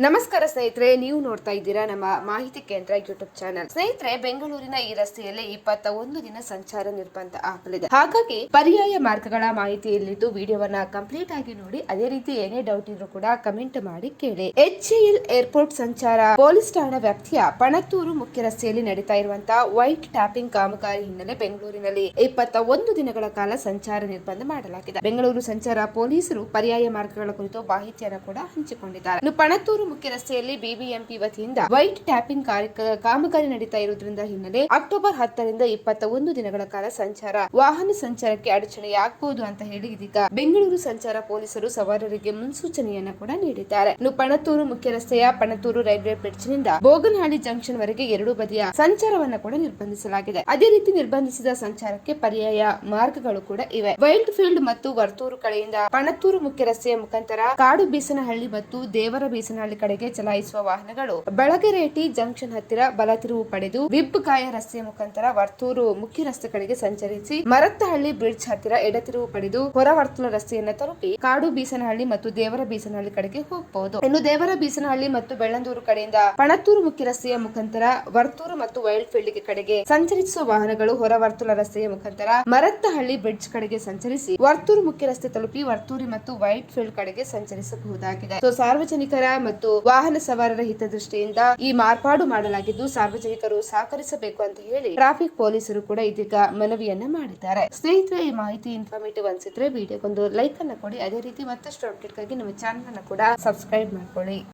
ನಮಸ್ಕಾರ ಸ್ನೇಹಿತರೆ, ನೀವು ನೋಡ್ತಾ ಇದ್ದೀರಾ ನಮ್ಮ ಮಾಹಿತಿ ಕೇಂದ್ರ ಯೂಟ್ಯೂಬ್ ಚಾನಲ್. ಸ್ನೇಹಿತರೆ, ಬೆಂಗಳೂರಿನ ಈ ರಸ್ತೆಯಲ್ಲಿ 21 ದಿನ ಸಂಚಾರ ನಿರ್ಬಂಧ ಆಗಲಿದೆ. ಹಾಗಾಗಿ ಪರ್ಯಾಯ ಮಾರ್ಗಗಳ ಮಾಹಿತಿಯಲ್ಲಿದ್ದು ವಿಡಿಯೋವನ್ನ ಕಂಪ್ಲೀಟ್ ಆಗಿ ನೋಡಿ. ಅದೇ ರೀತಿ ಏನೇ ಡೌಟ್ ಇದ್ರೂ ಕೂಡ ಕಮೆಂಟ್ ಮಾಡಿ ಕೇಳಿ. HAL ಏರ್ಪೋರ್ಟ್ ಸಂಚಾರ ಪೊಲೀಸ್ ಠಾಣಾ ವ್ಯಾಪ್ತಿಯ ಪಣತ್ತೂರು ಮುಖ್ಯ ರಸ್ತೆಯಲ್ಲಿ ನಡೀತಾ ಇರುವಂತಹ ವೈಟ್ ಟ್ಯಾಪಿಂಗ್ ಕಾಮಗಾರಿ ಹಿನ್ನೆಲೆ ಬೆಂಗಳೂರಿನಲ್ಲಿ 21 ದಿನಗಳ ಕಾಲ ಸಂಚಾರ ನಿರ್ಬಂಧ ಮಾಡಲಾಗಿದೆ. ಬೆಂಗಳೂರು ಸಂಚಾರ ಪೊಲೀಸರು ಪರ್ಯಾಯ ಮಾರ್ಗಗಳ ಕುರಿತು ಮಾಹಿತಿಯನ್ನು ಕೂಡ ಹಂಚಿಕೊಂಡಿದ್ದಾರೆ. ಪಣತ್ತೂರು ಮುಖ್ಯ ರಸ್ತೆಯಲ್ಲಿ ಬಿಬಿಎಂಪಿ ವತಿಯಿಂದ ವೈಟ್ ಟ್ಯಾಪಿಂಗ್ ಕಾಮಗಾರಿ ನಡೀತಾ ಇರುವುದರಿಂದ ಹಿನ್ನೆಲೆ ಅಕ್ಟೋಬರ್ 10 ರಿಂದ 21 ದಿನಗಳ ಕಾಲ ವಾಹನ ಸಂಚಾರಕ್ಕೆ ಅಡಚಣೆಯಾಗಬಹುದು ಅಂತ ಹೇಳಿ ಇದೀಗ ಬೆಂಗಳೂರು ಸಂಚಾರ ಪೊಲೀಸರು ಸವಾರರಿಗೆ ಮುನ್ಸೂಚನೆಯನ್ನ ಕೂಡ ನೀಡಿದ್ದಾರೆ. ಪಣತ್ತೂರು ಮುಖ್ಯ ರಸ್ತೆಯ ಪಣತ್ತೂರು ರೈಲ್ವೆ ಬ್ರಿಡ್ಜ್ನಿಂದ ಬೋಗನಹಳ್ಳಿ ಜಂಕ್ಷನ್ ವರೆಗೆ ಎರಡು ಬದಿಯ ಸಂಚಾರವನ್ನ ಕೂಡ ನಿರ್ಬಂಧಿಸಲಾಗಿದೆ. ಅದೇ ರೀತಿ ನಿರ್ಬಂಧಿಸಿದ ಸಂಚಾರಕ್ಕೆ ಪರ್ಯಾಯ ಮಾರ್ಗಗಳು ಕೂಡ ಇವೆ. ವೈಲ್ಡ್ ಫೀಲ್ಡ್ ಮತ್ತು ವರ್ತೂರು ಕಡೆಯಿಂದ ಪಣತ್ತೂರು ಮುಖ್ಯ ರಸ್ತೆಯ ಮುಖಾಂತರ ಕಾಡು ಬೀಸನಹಳ್ಳಿ ಮತ್ತು ದೇವರ ಬೀಸನಹಳ್ಳಿ ಕಡೆಗೆ ಚಲಾಯಿಸುವ ವಾಹನಗಳು ಬೆಳಗೆರೇಟಿ ಜಂಕ್ಷನ್ ಹತ್ತಿರ ಬಲ ತಿರುವು ಪಡೆದು ವಿಬ್ಗಾಯ ರಸ್ತೆಯ ಮುಖಾಂತರ ವರ್ತೂರು ಮುಖ್ಯ ರಸ್ತೆ ಕಡೆಗೆ ಸಂಚರಿಸಿ ಮರತ್ತಹಳ್ಳಿ ಬ್ರಿಡ್ಜ್ ಹತ್ತಿರ ಎಡತಿರುವು ಪಡೆದು ಹೊರ ವರ್ತುಲ ರಸ್ತೆಯನ್ನು ತಲುಪಿ ಕಾಡು ಬೀಸನಹಳ್ಳಿ ಮತ್ತು ದೇವರ ಬೀಸನಹಳ್ಳಿ ಕಡೆಗೆ ಹೋಗಬಹುದು. ಇನ್ನು ದೇವರ ಬೀಸನಹಳ್ಳಿ ಮತ್ತು ಬೆಳ್ಳಂದೂರು ಕಡೆಯಿಂದ ಪಣತ್ತೂರು ಮುಖ್ಯ ರಸ್ತೆಯ ಮುಖಾಂತರ ವರ್ತೂರು ಮತ್ತು ವೈಲ್ಡ್ ಫೀಲ್ಡ್ ಕಡೆಗೆ ಸಂಚರಿಸುವ ವಾಹನಗಳು ಹೊರ ವರ್ತುಲ ರಸ್ತೆಯ ಮುಖಾಂತರ ಮರತ್ತಹಳ್ಳಿ ಬ್ರಿಡ್ಜ್ ಕಡೆಗೆ ಸಂಚರಿಸಿ ವರ್ತೂರು ಮುಖ್ಯ ರಸ್ತೆ ತಲುಪಿ ವರ್ತೂರಿ ಮತ್ತು ವೈಲ್ಡ್ ಫೀಲ್ಡ್ ಕಡೆಗೆ ಸಂಚರಿಸಬಹುದಾಗಿದೆ. ಸಾರ್ವಜನಿಕರ ಮತ್ತು ವಾಹನ ಸವಾರರ ಹಿತದೃಷ್ಟಿಯಿಂದ ಈ ಮಾರ್ಪಾಡು ಮಾಡಲಾಗಿದ್ದು ಸಾರ್ವಜನಿಕರು ಸಹಕರಿಸಬೇಕು ಅಂತ ಹೇಳಿ ಟ್ರಾಫಿಕ್ ಪೊಲೀಸರು ಕೂಡ ಇದೀಗ ಮನವಿಯನ್ನ ಮಾಡಿದ್ದಾರೆ. ಸ್ನೇಹಿತರೆ, ಈ ಮಾಹಿತಿ ಇನ್ಫಾರ್ಮೇಟಿವ್ ಅನ್ಸಿದ್ರೆ ವಿಡಿಯೋಗೊಂದು ಲೈಕ್ ಅನ್ನ ಕೊಡಿ. ಅದೇ ರೀತಿ ಮತ್ತಷ್ಟು ಅಪ್ಡೇಟ್ಗಾಗಿ ನಮ್ಮ ಚಾನಲ್ ಅನ್ನು ಕೂಡ ಸಬ್ಸ್ಕ್ರೈಬ್ ಮಾಡ್ಕೊಳ್ಳಿ.